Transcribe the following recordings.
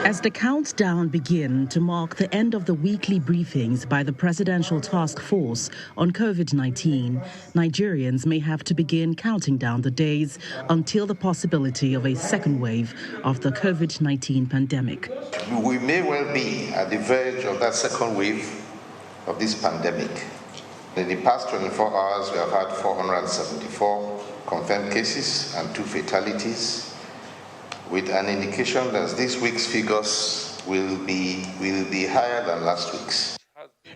As the countdown begins to mark the end of the weekly briefings by the Presidential Task Force on COVID-19, Nigerians may have to begin counting down the days until the possibility of a second wave of the COVID-19 pandemic. We may well be at the verge of that second wave of this pandemic. In the past 24 hours, we have had 474 confirmed cases and 2 fatalities, with an indication that this week's figures will be higher than last week's.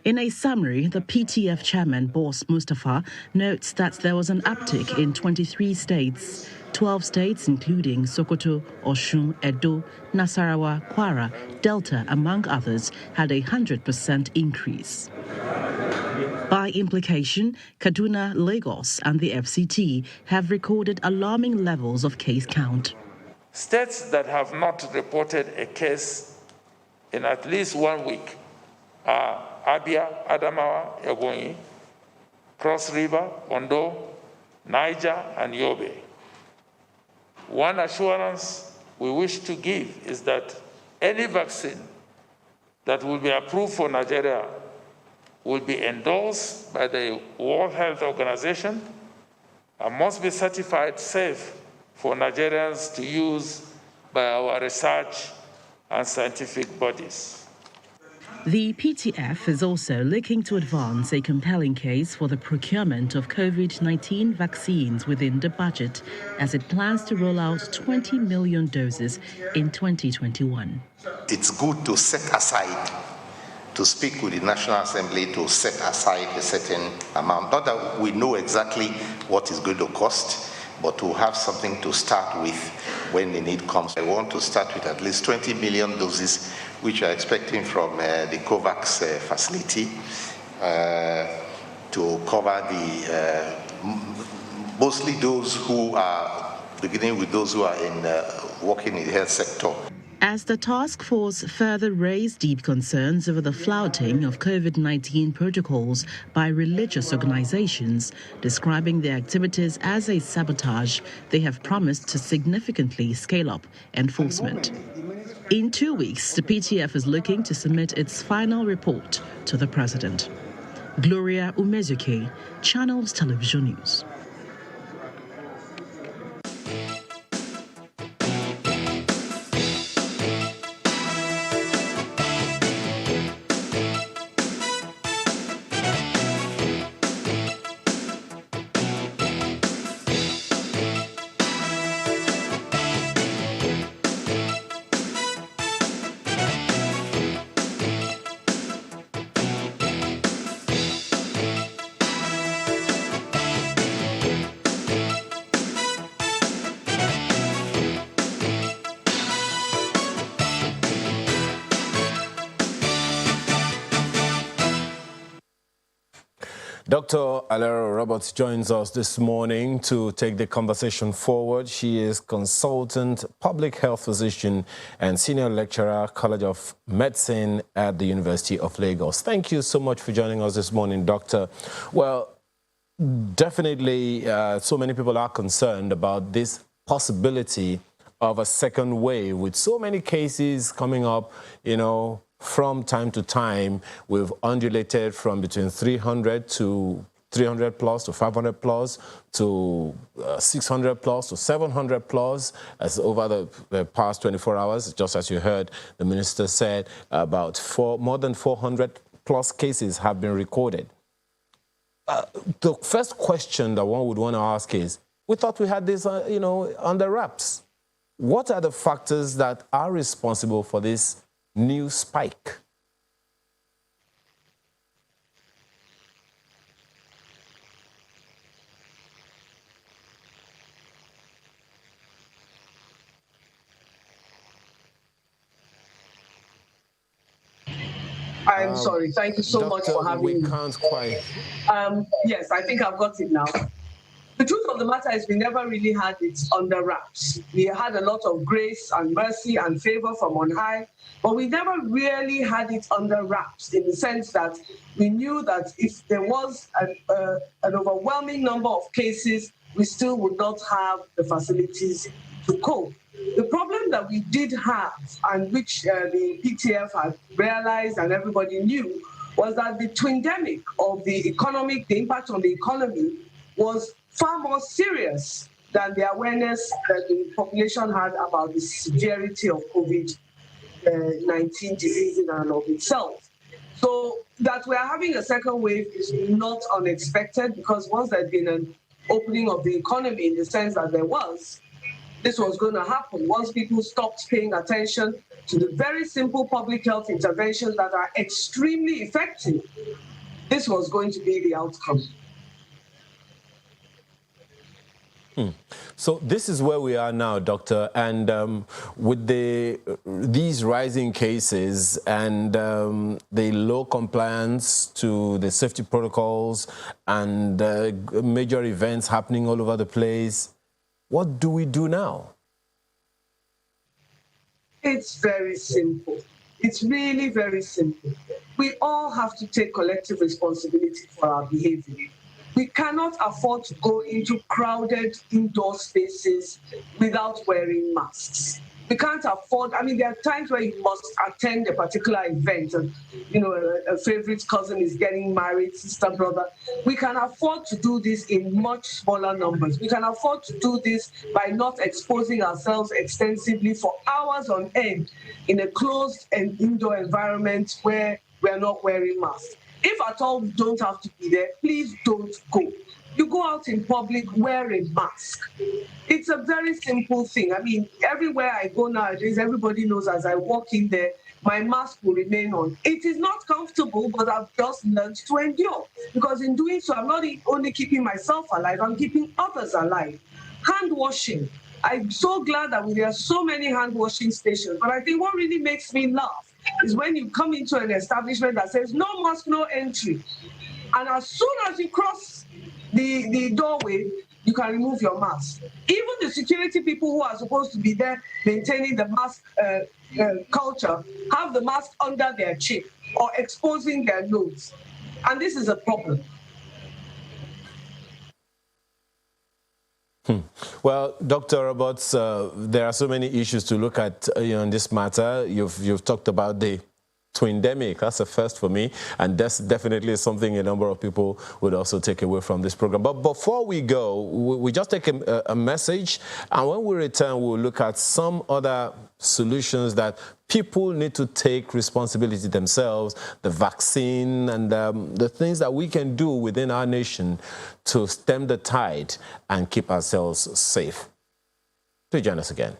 In a summary, the PTF chairman, Boss Mustafa, notes that there was an uptick in 23 states. 12 states, including Sokoto, Osun, Edo, Nasarawa, Kwara, Delta, among others, had a 100% increase. By implication, Kaduna, Lagos, and the FCT have recorded alarming levels of case count. States that have not reported a case in at least 1 week are Abia, Adamawa, Ebonyi, Cross River, Ondo, Niger, and Yobe. One assurance we wish to give is that any vaccine that will be approved for Nigeria will be endorsed by the World Health Organization and must be certified safe for Nigerians to use by our research and scientific bodies. The PTF is also looking to advance a compelling case for the procurement of COVID-19 vaccines within the budget as it plans to roll out 20 million doses in 2021. It's good to set aside, to speak with the National Assembly to set aside a certain amount. Not that we know exactly what it's going to cost, but to have something to start with when the need comes. I want to start with at least 20 million doses, which are expecting from the COVAX facility to cover the mostly those who are, beginning with those who are working in the health sector. As the task force further raised deep concerns over the flouting of COVID-19 protocols by religious organizations, describing their activities as a sabotage, they have promised to significantly scale up enforcement. In 2 weeks, the PTF is looking to submit its final report to the president. Gloria Umezuke, Channels Television News. Dr. Alera Roberts joins us this morning to take the conversation forward. She is consultant public health physician and senior lecturer, College of Medicine at the University of Lagos. Thank you so much for joining us this morning, Doctor. Well, definitely so many people are concerned about this possibility of a second wave with so many cases coming up, from time to time. We've undulated from between 300 to 300 plus to 500 plus to 600 plus to 700 plus as over the past 24 hours. Just as you heard, the minister said about more than 400 plus cases have been recorded. The first question that one would want to ask is, we thought we had this, under wraps. What are the factors that are responsible for this new spike? I'm sorry. Thank you so much for having me. We can't quite. Yes, I think I've got it now. The truth of the matter is we never really had it under wraps. We had a lot of grace and mercy and favor from on high, but we never really had it under wraps in the sense that we knew that if there was an overwhelming number of cases, we still would not have the facilities to cope. The problem problem that we did have, and which the PTF had realized and everybody knew, was that the twindemic of the impact on the economy was far more serious than the awareness that the population had about the severity of COVID-19 disease in and of itself. So that we're having a second wave is not unexpected, because once there'd been an opening of the economy in the sense that there was, this was going to happen. Once people stopped paying attention to the very simple public health interventions that are extremely effective, this was going to be the outcome. So this is where we are now, Doctor, and with these rising cases and the low compliance to the safety protocols and major events happening all over the place, what do we do now? It's very simple. It's really very simple. We all have to take collective responsibility for our behavior. We cannot afford to go into crowded indoor spaces without wearing masks. We can't afford, there are times where you must attend a particular event and, a favorite cousin is getting married, sister, brother. We can afford to do this in much smaller numbers. We can afford to do this by not exposing ourselves extensively for hours on end in a closed and indoor environment where we're not wearing masks. If at all we don't have to be there, please don't go. You go out in public, wear a mask. It's a very simple thing. Everywhere I go nowadays, everybody knows as I walk in there, my mask will remain on. It is not comfortable, but I've just learned to endure. Because in doing so, I'm not only keeping myself alive, I'm keeping others alive. Hand washing. I'm so glad that there are so many hand washing stations. But I think what really makes me laugh is when you come into an establishment that says no mask, no entry. And as soon as you cross the doorway, you can remove your mask. Even the security people who are supposed to be there maintaining the mask culture have the mask under their chin or exposing their nose. And this is a problem. Well, Dr. Roberts, there are so many issues to look at in this matter. You've talked about the twindemic. That's a first for me, and that's definitely something a number of people would also take away from this program. But before we go, we just take a message, and when we return, we'll look at some other solutions that people need to take responsibility themselves, the vaccine and the things that we can do within our nation to stem the tide and keep ourselves safe. Please join us again.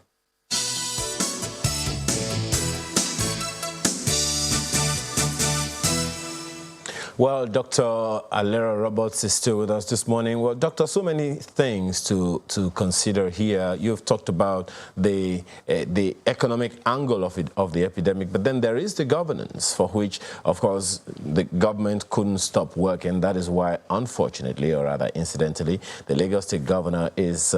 Well, Dr. Alera Roberts is still with us this morning. Well, Doctor, so many things to consider here. You've talked about the economic angle of the epidemic, but then there is the governance, for which, of course, the government couldn't stop working. That is why, unfortunately, or rather incidentally, the Lagos State governor is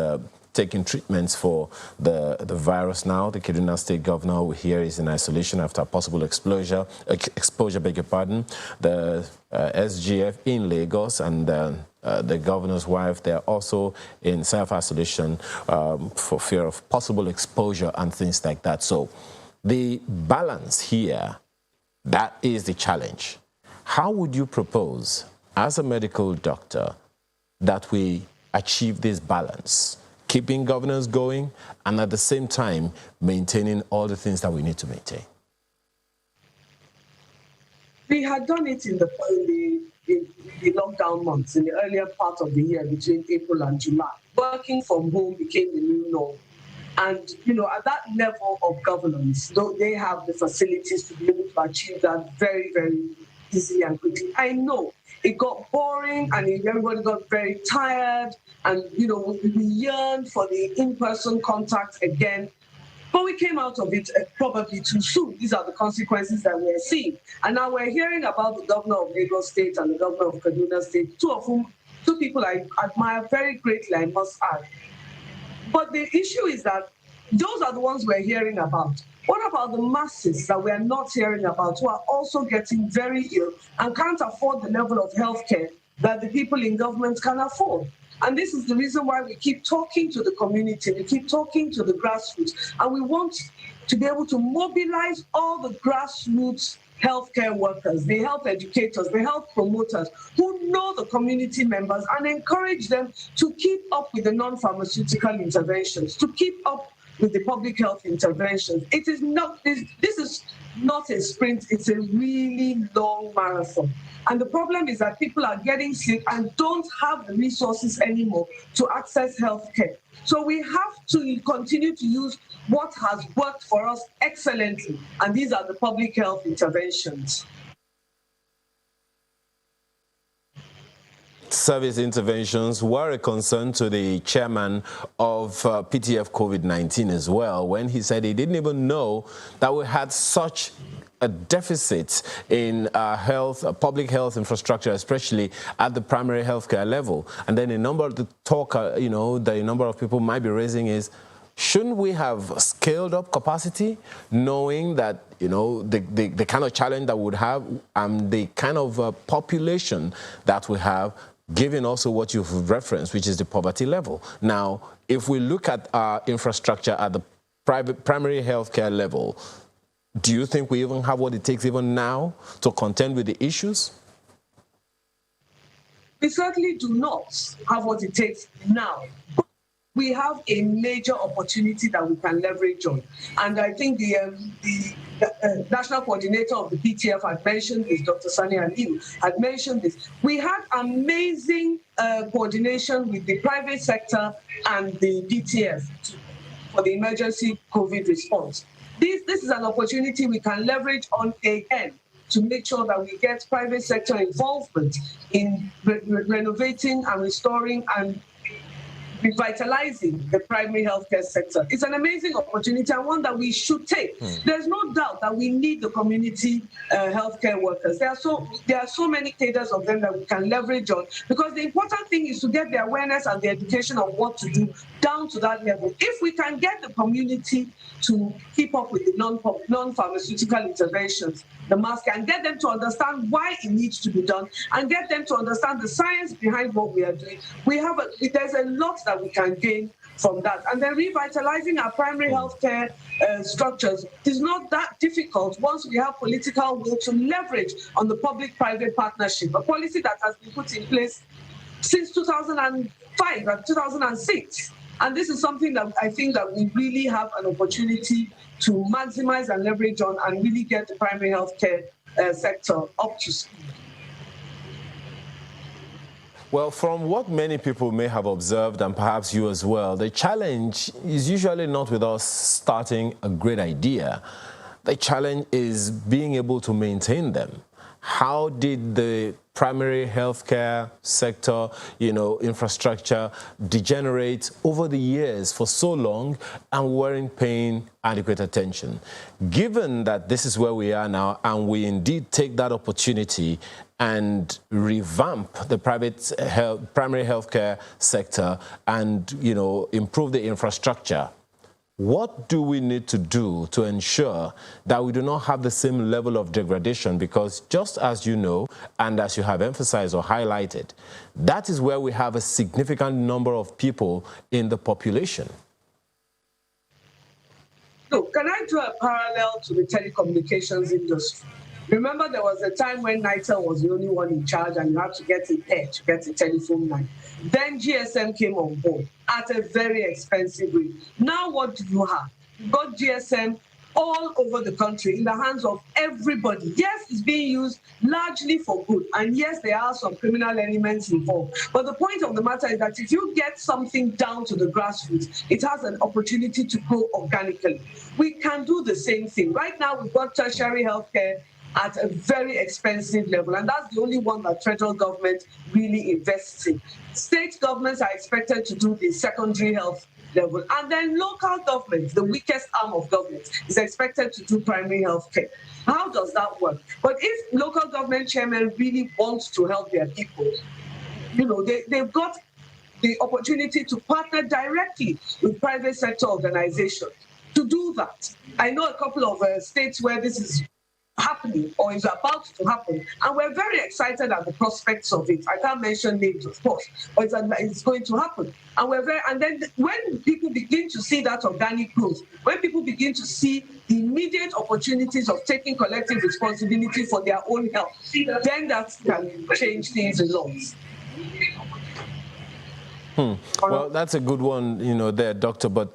taking treatments for the virus now. The Kaduna State governor, we hear, is in isolation after possible exposure, beg your pardon. The SGF in Lagos and the governor's wife, they're also in self-isolation for fear of possible exposure and things like that. So the balance here, that is the challenge. How would you propose, as a medical doctor, that we achieve this balance? Keeping governance going and at the same time maintaining all the things that we need to maintain. We had done it in the lockdown months, in the earlier part of the year between April and July. Working from home became the new norm. And, at that level of governance, they have the facilities to be able to achieve that very, very easily and quickly. I know it got boring and everybody got very tired and, we yearned for the in-person contact again. But we came out of it probably too soon. These are the consequences that we're seeing. And now we're hearing about the governor of Lagos State and the governor of Kaduna State, two people I admire very greatly, I must add. But the issue is that those are the ones we're hearing about. What about the masses that we're not hearing about, who are also getting very ill and can't afford the level of health care that the people in government can afford? And this is the reason why we keep talking to the community, we keep talking to the grassroots, and we want to be able to mobilize all the grassroots healthcare workers, the health educators, the health promoters who know the community members, and encourage them to keep up with the non-pharmaceutical interventions, to keep up with the public health interventions. It is not, this is not a sprint, it's a really long marathon. And the problem is that people are getting sick and don't have the resources anymore to access healthcare. So we have to continue to use what has worked for us excellently, and these are the public health interventions. Service interventions were a concern to the chairman of PTF COVID-19 as well, when he said he didn't even know that we had such a deficit in public health infrastructure, especially at the primary healthcare level. And then a number of the talk, the number of people might be raising is, shouldn't we have scaled up capacity, knowing that, the kind of challenge that we would have and the kind of population that we have, given also what you've referenced, which is the poverty level. Now, if we look at our infrastructure at the primary healthcare level, do you think we even have what it takes even now to contend with the issues? We certainly do not have what it takes now. We have a major opportunity that we can leverage on. And I think the national coordinator of the PTF had mentioned this, Dr. Sani Aliu had mentioned this. We had amazing coordination with the private sector and the PTF for the emergency COVID response. This is an opportunity we can leverage on again to make sure that we get private sector involvement in renovating and restoring and revitalizing the primary healthcare sector. It's an amazing opportunity and one that we should take. There's no doubt that we need the community healthcare workers. There are so many cadres of them that we can leverage on, because the important thing is to get the awareness and the education of what to do down to that level. If we can get the community to keep up with the non-pharmaceutical interventions, the mask, and get them to understand why it needs to be done, and get them to understand the science behind what we are doing, there's a lot that we can gain from that. And then revitalizing our primary healthcare structures is not that difficult once we have political will to leverage on the public-private partnership, a policy that has been put in place since 2005 and 2006. And this is something that I think that we really have an opportunity to maximize and leverage on and really get the primary healthcare sector up to speed. Well, from what many people may have observed, and perhaps you as well, the challenge is usually not with us starting a great idea. The challenge is being able to maintain them. How did the primary healthcare sector, infrastructure degenerate over the years for so long and weren't paying adequate attention? Given that this is where we are now, and we indeed take that opportunity and revamp the primary healthcare sector and, improve the infrastructure, what do we need to do to ensure that we do not have the same level of degradation? Because just as you know, and as you have emphasized or highlighted, that is where we have a significant number of people in the population. So can I draw a parallel to the telecommunications industry? Remember, there was a time when NITEL was the only one in charge and you had to get it there to get a telephone line. Then GSM came on board at a very expensive rate. Now what do you have? You've got GSM all over the country in the hands of everybody. Yes, it's being used largely for good. And yes, there are some criminal elements involved. But the point of the matter is that if you get something down to the grassroots, it has an opportunity to grow organically. We can do the same thing. Right now, we've got tertiary healthcare at a very expensive level, and that's the only one that federal government really invests in. State governments are expected to do the secondary health level, and then local governments, the weakest arm of government, is expected to do primary health care. How does that work? But if local government chairmen really want to help their people, they've got the opportunity to partner directly with private sector organizations to do that. I know a couple of states where this is happening or is about to happen, and we're very excited at the prospects of it. I can't mention names, of course, but it's going to happen. And then when people begin to see that organic growth, when people begin to see the immediate opportunities of taking collective responsibility for their own health, then that can change things a lot. Well, that's a good one, there, Doctor. But,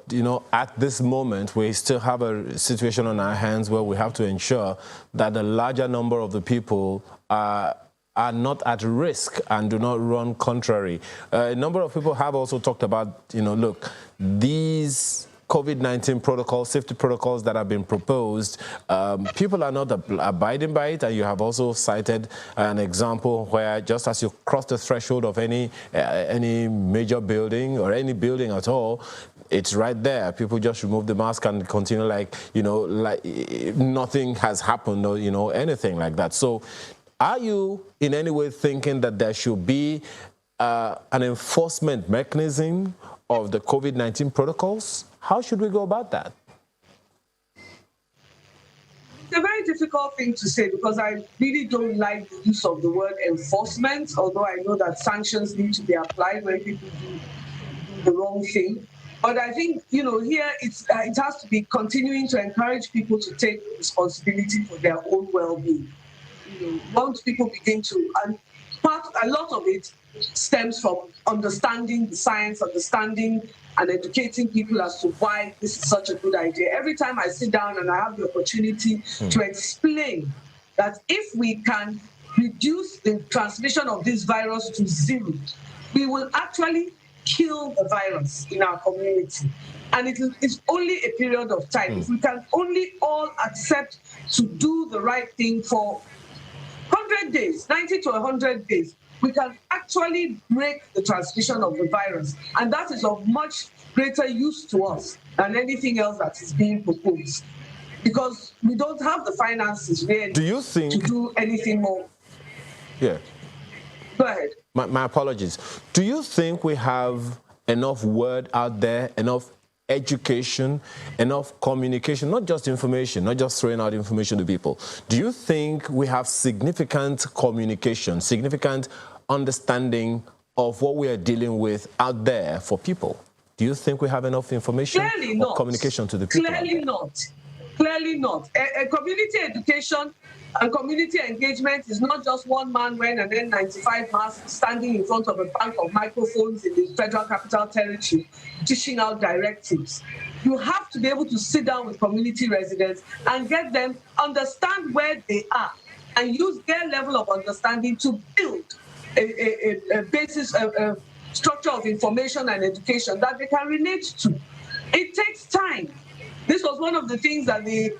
at this moment, we still have a situation on our hands where we have to ensure that the larger number of the people are not at risk and do not run contrary. A number of people have also talked about, look, these COVID-19 protocols, safety protocols that have been proposed, people are not abiding by it. And you have also cited an example where just as you cross the threshold of any major building or any building at all, it's right there. People just remove the mask and continue like nothing has happened or, anything like that. So are you in any way thinking that there should be an enforcement mechanism of the COVID-19 protocols? How should we go about that? It's a very difficult thing to say because I really don't like the use of the word enforcement, although I know that sanctions need to be applied when people do the wrong thing. But I think, here it has to be continuing to encourage people to take responsibility for their own well-being. Once people begin to, and a lot of it stems from understanding the science, understanding and educating people as to why this is such a good idea. Every time I sit down and I have the opportunity to explain that if we can reduce the transmission of this virus to zero, we will actually kill the virus in our community. And it's only a period of time. If we can only all accept to do the right thing for 100 days, 90 to 100 days, we can actually break the transmission of the virus. And that is of much greater use to us than anything else that is being proposed. Because we don't have the finances really to do anything more. Yeah. Go ahead. My apologies. Do you think we have enough word out there, enough education, enough communication, not just information, not just throwing out information to people? Do you think we have significant communication, significant understanding of what we are dealing with out there for people? Do you think we have enough information or communication to the people? Clearly not. Clearly not. A community education and community engagement is not just one man wearing an N95 mask standing in front of a bank of microphones in the Federal Capital Territory, dishing out directives. You have to be able to sit down with community residents and get them understand where they are and use their level of understanding to build a basis, a structure of information and education that they can relate to. It takes time. This was one of the things that the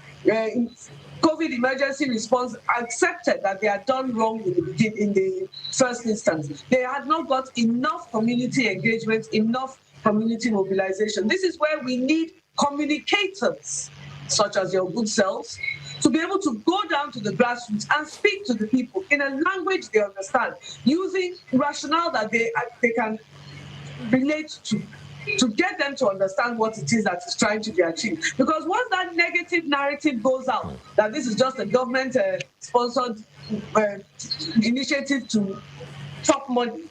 COVID emergency response accepted that they had done wrong in the first instance. They had not got enough community engagement, enough community mobilization. This is where we need communicators, such as your good selves, to be able to go down to the grassroots and speak to the people in a language they understand, using rationale that they can relate to get them to understand what it is that is trying to be achieved. Because once that negative narrative goes out, that this is just a government-sponsored initiative to chop money,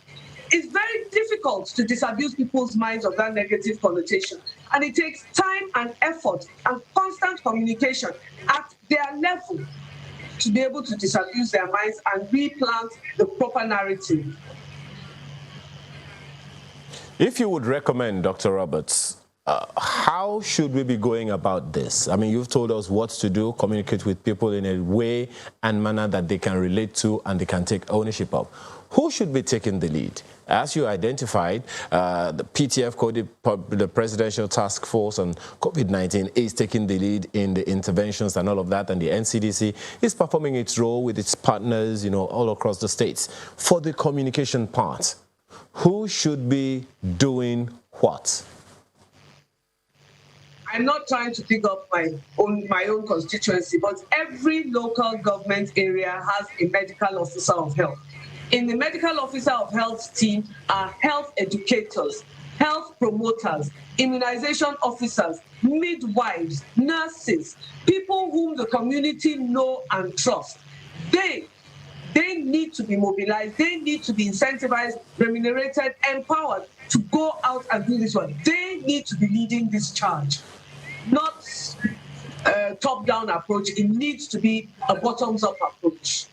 it's very difficult to disabuse people's minds of that negative connotation. And it takes time and effort and constant communication at their level to be able to disabuse their minds and replant the proper narrative. If you would recommend, Dr. Roberts, how should we be going about this? I mean, you've told us what to do, communicate with people in a way and manner that they can relate to and they can take ownership of. Who should be taking the lead? As you identified, the PTF the Presidential Task Force on COVID-19 is taking the lead in the interventions and all of that, and the NCDC is performing its role with its partners, all across the states. For the communication part, who should be doing what? I'm not trying to pick up my own constituency, but every local government area has a medical officer of health. In the medical officer of health team are health educators, health promoters, immunization officers, midwives, nurses, people whom the community know and trust. They need to be mobilized. They need to be incentivized, remunerated, empowered to go out and do this one. They need to be leading this charge, not a top-down approach. It needs to be a bottoms-up approach.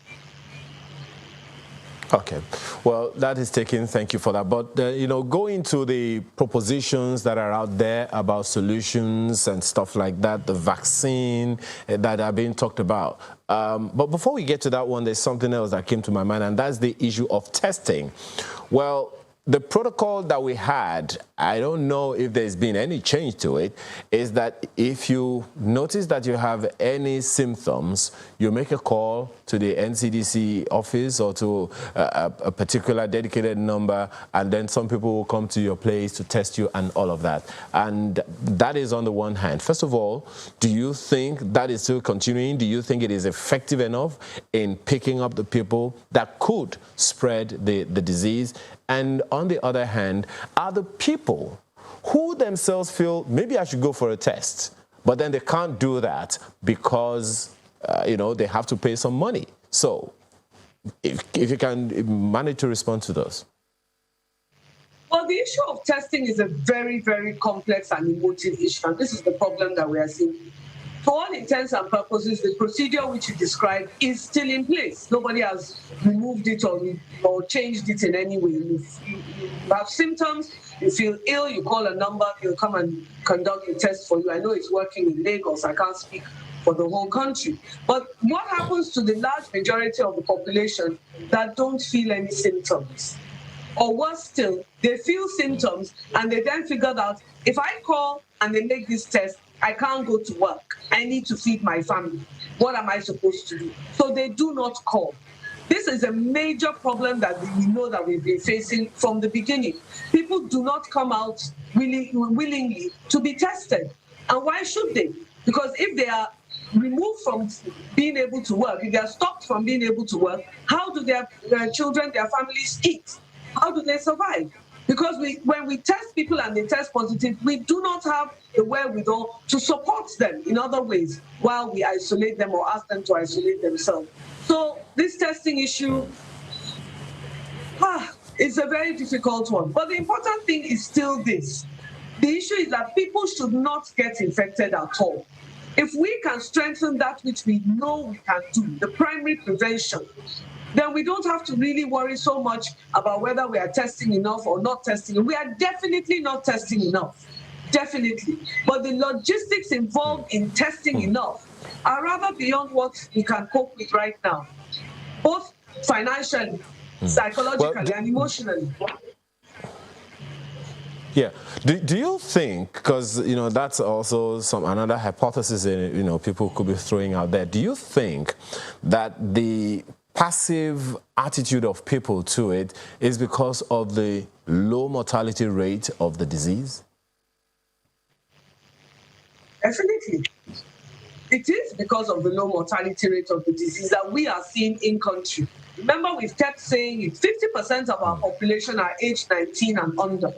Okay, well, that is taken. Thank you for that. But, going to the propositions that are out there about solutions and stuff like that, the vaccine that are being talked about. But before we get to that one, there's something else that came to my mind, and that's the issue of testing. Well, the protocol that we had, I don't know if there's been any change to it, is that if you notice that you have any symptoms, you make a call to the NCDC office or to a particular dedicated number, and then some people will come to your place to test you and all of that. And that is on the one hand. First of all, do you think that is still continuing? Do you think it is effective enough in picking up the people that could spread the disease? And on the other hand, are the people who themselves feel, maybe I should go for a test, but then they can't do that because, they have to pay some money. So if you can manage to respond to those. Well, the issue of testing is a very, very complex and emotive issue. And this is the problem that we are seeing. For all intents and purposes, the procedure which you described is still in place. Nobody has removed it or changed it in any way. You have symptoms, you feel ill, you call a number, they'll come and conduct a test for you. I know it's working in Lagos. I can't speak for the whole country. But what happens to the large majority of the population that don't feel any symptoms? Or worse still, they feel symptoms and they then figured out, if I call and they make this test, I can't go to work. I need to feed my family. What am I supposed to do? So they do not call. This is a major problem that we know that we've been facing from the beginning. People do not come out willingly to be tested. And why should they? Because if they are removed from being able to work, if they are stopped from being able to work, how do their children, their families eat? How do they survive? Because when we test people and they test positive, we do not have the wherewithal to support them in other ways while we isolate them or ask them to isolate themselves. So this testing issue is a very difficult one. But the important thing is still this. The issue is that people should not get infected at all. If we can strengthen that which we know we can do, the primary prevention, then we don't have to really worry so much about whether we are testing enough or not testing. We are definitely not testing enough, definitely. But the logistics involved in testing enough are rather beyond what we can cope with right now, both financially, psychologically, and emotionally. Yeah. Do you think, because, that's also another hypothesis, people could be throwing out there. Do you think that the passive attitude of people to it is because of the low mortality rate of the disease? Definitely. It is because of the low mortality rate of the disease that we are seeing in country. Remember, we've kept saying it, 50% of our population are age 19 and under.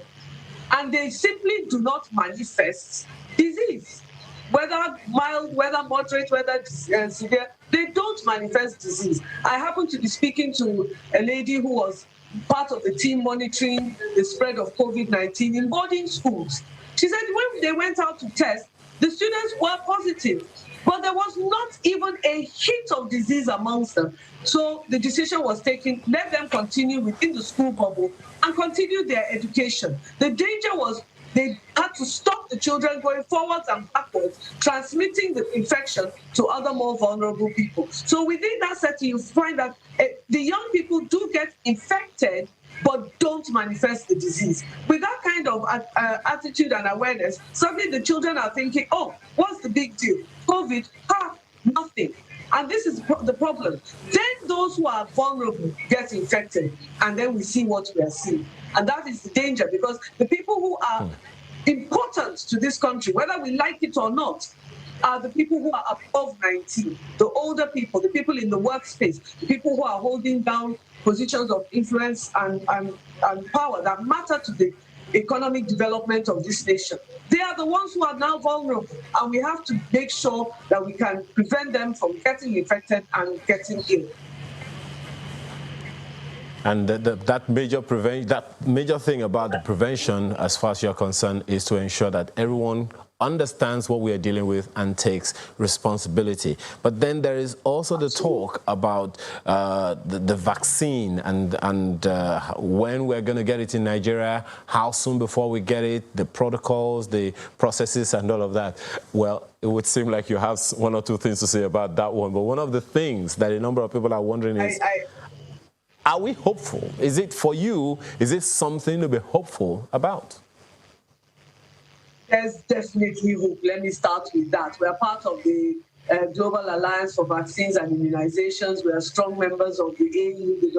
And they simply do not manifest disease. Whether mild, whether moderate, whether severe, they don't manifest disease. I happened to be speaking to a lady who was part of the team monitoring the spread of COVID-19 in boarding schools. She said when they went out to test, the students were positive, but there was not even a hint of disease amongst them. So the decision was taken, let them continue within the school bubble and continue their education. The danger was they had to stop the children going forwards and backwards, transmitting the infection to other more vulnerable people. So within that setting, you find that the young people do get infected, but don't manifest the disease. With that kind of attitude and awareness, suddenly the children are thinking, oh, what's the big deal? COVID, nothing. And this is the problem. Then those who are vulnerable get infected, and then we see what we are seeing. And that is the danger, because the people who are important to this country, whether we like it or not, are the people who are above 19, the older people, the people in the workspace, the people who are holding down positions of influence and power that matter to the economic development of this nation. they are the ones who are now vulnerable, and we have to make sure that we can prevent them from getting infected and getting ill. And that major thing about the prevention, as far as you're concerned, is to ensure that everyone understands what we are dealing with and takes responsibility. But then there is also the talk about the vaccine and when we're going to get it in Nigeria, how soon before we get it, the protocols, the processes, and all of that. Well, it would seem like you have one or two things to say about that one. But one of the things that a number of people are wondering is, are we hopeful? Is it for you, is it something to be hopeful about? There's definitely hope. Let me start with that. We are part of the Global Alliance for Vaccines and Immunizations. We are strong members of the AU, the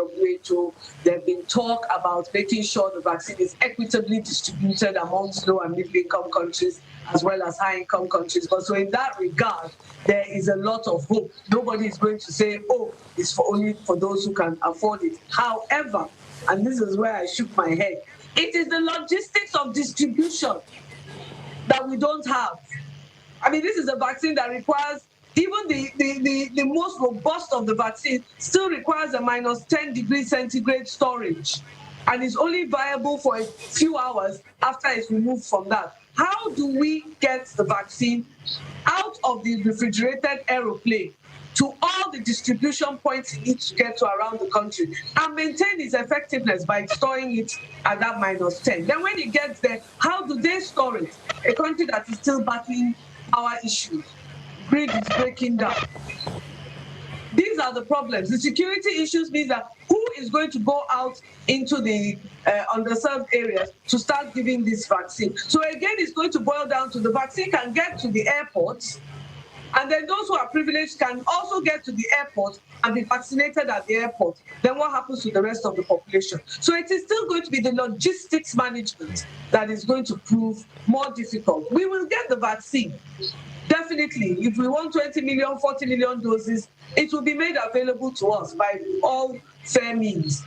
WHO. There have been talk about making sure the vaccine is equitably distributed amongst low and middle-income countries as well as high-income countries. But so in that regard, there is a lot of hope. Nobody is going to say, oh, it's only for those who can afford it. However, and this is where I shook my head, it is the logistics of distribution that we don't have. I mean, this is a vaccine that requires, even the most robust of the vaccine still requires a minus 10 degrees centigrade storage, and is only viable for a few hours after it's removed from that. How do we get the vaccine out of the refrigerated aeroplane to all the distribution points it needs to get to around the country and maintain its effectiveness by storing it at that minus 10? Then when it gets there, how do they store it? A country that is still battling our issues. Grid is breaking down. These are the problems. The security issues means that who is going to go out into the underserved areas to start giving this vaccine? So again, it's going to boil down to the vaccine can get to the airports, and then those who are privileged can also get to the airport and be vaccinated at the airport. Then what happens to the rest of the population? So it is still going to be the logistics management that is going to prove more difficult. We will get the vaccine. Definitely, if we want 20 million, 40 million doses, it will be made available to us by all fair means.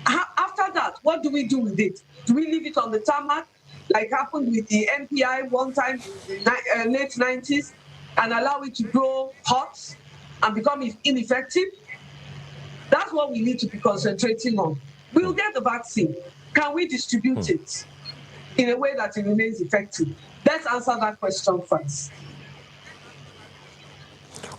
After that, what do we do with it? Do we leave it on the tarmac, like happened with the MPI one time in the late 90s, and allow it to grow hot and become ineffective? That's what we need to be concentrating on. We will get the vaccine. Can we distribute it in a way that it remains effective? Let's answer that question first.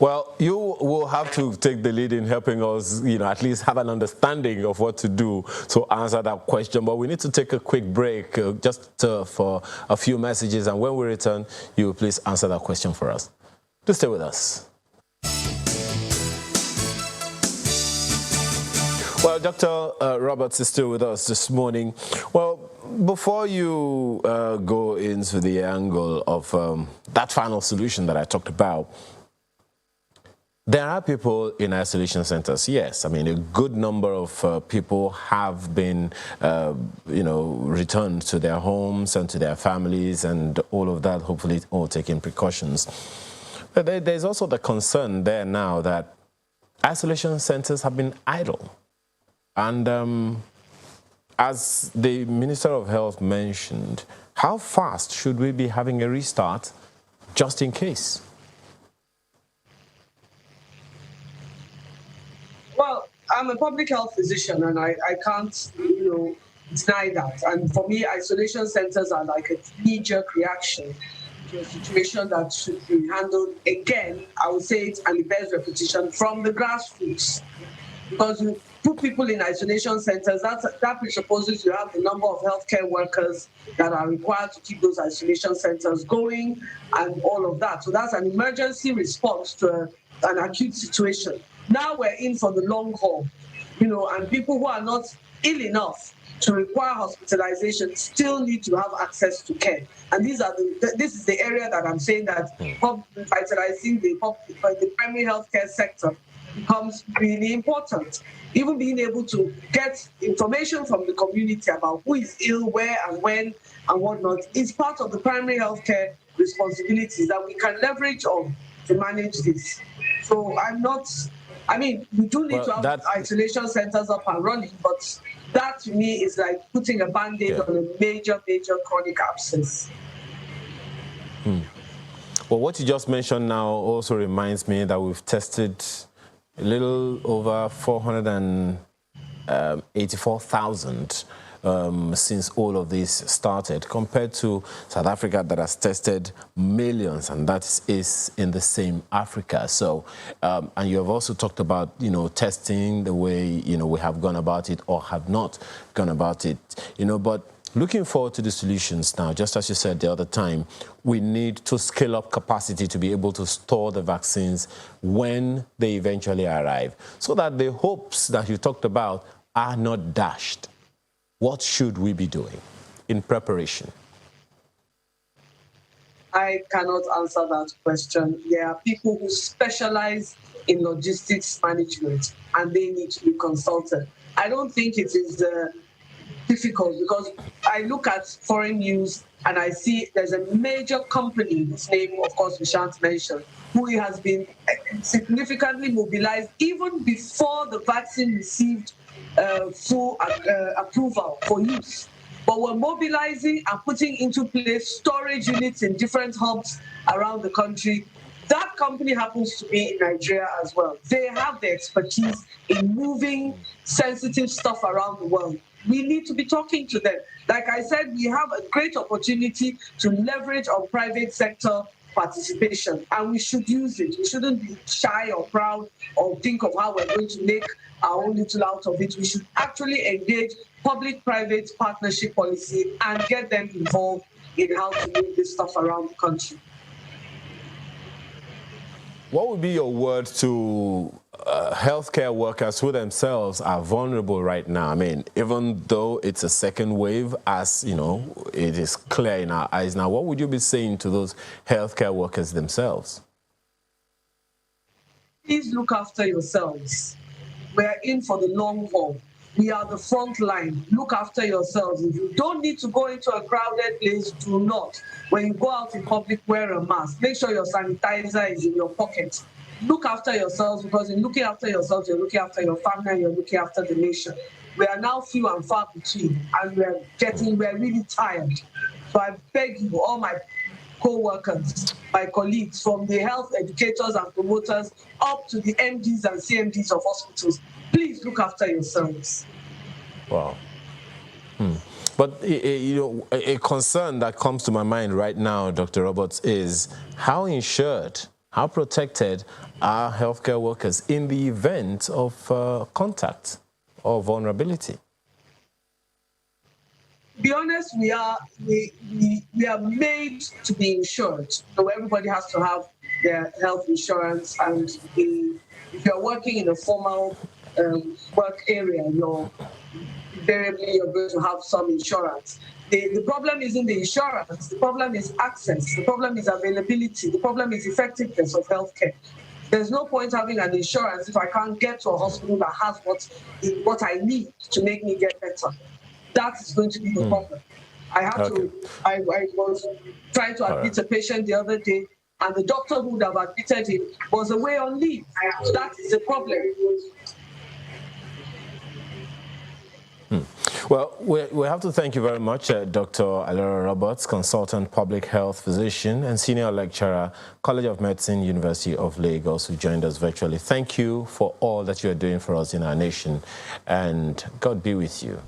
Well, you will have to take the lead in helping us, at least have an understanding of what to do to answer that question. But we need to take a quick break for a few messages. And when we return, you will please answer that question for us. Do stay with us. Well, Dr. Roberts is still with us this morning. Well, before you go into the angle of that final solution that I talked about, there are people in isolation centers, yes. I mean, a good number of people have been, returned to their homes and to their families and all of that, hopefully all taking precautions. But there's also the concern there now that isolation centers have been idle. And as the Minister of Health mentioned, how fast should we be having a restart just in case? Well, I'm a public health physician, and I can't, deny that. And for me, isolation centers are like a knee-jerk reaction to a situation that should be handled, again, I would say it, and the best repetition, from the grassroots. Because you put people in isolation centers, that presupposes you have the number of healthcare workers that are required to keep those isolation centers going and all of that. So that's an emergency response to an acute situation. Now we're in for the long haul, and people who are not ill enough to require hospitalization still need to have access to care. And this is the area that I'm saying that revitalizing the primary healthcare sector becomes really important. Even being able to get information from the community about who is ill, where and when and whatnot is part of the primary healthcare responsibilities that we can leverage on to manage this. So we do need to have isolation centers up and running, but that to me is like putting a band-aid on a major chronic abscess. Well, what you just mentioned now also reminds me that we've tested a little over 484,000 since all of this started, compared to South Africa that has tested millions, and that is in the same Africa. So, and you have also talked about, testing, the way, we have gone about it or have not gone about it, but looking forward to the solutions now, just as you said the other time, we need to scale up capacity to be able to store the vaccines when they eventually arrive, so that the hopes that you talked about are not dashed. What should we be doing in preparation? I cannot answer that question. There are people who specialize in logistics management, and they need to be consulted. I don't think it is difficult, because I look at foreign news and I see there's a major company, whose name, of course, we shan't mention, who has been significantly mobilized even before the vaccine received full approval for use. But we're mobilizing and putting into place storage units in different hubs around the country. That company happens to be in Nigeria as well. They have the expertise in moving sensitive stuff around the world. We need to be talking to them. Like I said, we have a great opportunity to leverage on private sector participation, and we should use it. We shouldn't be shy or proud or think of how we're going to make our own little out of it. We should actually engage public-private partnership policy and get them involved in how to move this stuff around the country. What would be your word to healthcare workers who themselves are vulnerable right now? I mean, even though it's a second wave, as it is clear in our eyes now, what would you be saying to those healthcare workers themselves? Please look after yourselves. We're in for the long haul. We are the front line. Look after yourselves. If you don't need to go into a crowded place, do not. When you go out in public, wear a mask. Make sure your sanitizer is in your pocket. Look after yourselves, because in looking after yourselves, you're looking after your family and you're looking after the nation. We are now few and far between, and we're really tired. So I beg you, all my co-workers, my colleagues, from the health educators and promoters up to the MDs and CMDs of hospitals, please look after yourselves. Wow. But a concern that comes to my mind right now, Dr. Roberts, is how insured, how protected are healthcare workers in the event of contact or vulnerability? To be honest, we are made to be insured. So everybody has to have their health insurance, and if you're working in a formal work area, invariably you're going to have some insurance. The problem isn't the insurance. The problem is access. The problem is availability. The problem is effectiveness of healthcare. There's no point having an insurance if I can't get to a hospital that has what I need to make me get better. That is going to be the problem. I was trying to admit a patient the other day, and the doctor who would have admitted him was away on leave. That is the problem. Well, we have to thank you very much, Dr. Alera Roberts, consultant public health physician and senior lecturer, College of Medicine, University of Lagos, who joined us virtually. Thank you for all that you are doing for us in our nation, and God be with you.